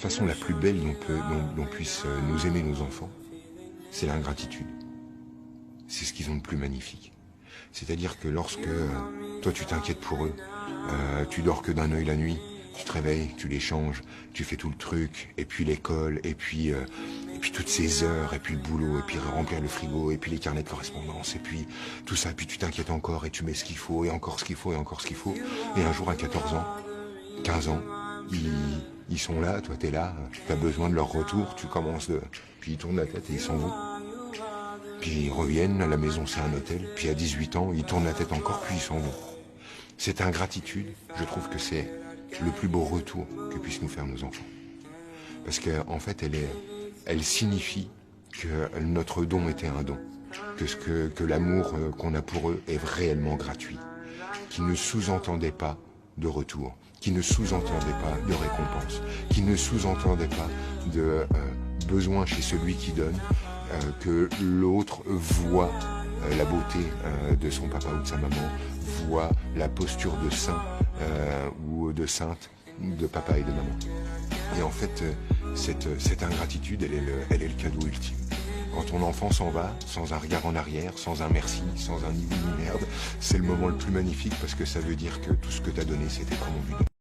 façon la plus belle dont puissent nous aimer nos enfants, c'est l'ingratitude. C'est ce qu'ils ont de plus magnifique. C'est-à-dire que lorsque toi tu t'inquiètes pour eux, tu dors que d'un œil la nuit, tu te réveilles, tu les changes, tu fais tout le truc, et puis l'école, et puis toutes ces heures, et puis le boulot, et puis remplir le frigo, et puis les carnets de correspondance, et puis tout ça, puis tu t'inquiètes encore, et tu mets ce qu'il faut, et encore ce qu'il faut, et encore ce qu'il faut. Et un jour à 14 ans, 15 ans, ils sont là, toi t'es là, t'as besoin de leur retour, puis ils tournent la tête et ils s'en vont. Puis ils reviennent, à la maison c'est un hôtel, puis à 18 ans, ils tournent la tête encore, puis ils s'en vont. Cette ingratitude, je trouve que c'est le plus beau retour que puissent nous faire nos enfants. Parce qu'en fait, elle signifie que notre don était un don, que l'amour qu'on a pour eux est réellement gratuit, qui ne sous-entendait pas de retour, qui ne sous-entendait pas de récompense, qui ne sous-entendait pas de besoin chez celui qui donne, que l'autre voit la beauté de son papa ou de sa maman, voit la posture de saint ou de sainte de papa et de maman. Et en fait, cette ingratitude, elle est le cadeau ultime. Quand ton enfant s'en va, sans un regard en arrière, sans un merci, sans un ni oui ni merde, c'est le moment le plus magnifique parce que ça veut dire que tout ce que t'as donné, c'était vraiment du don.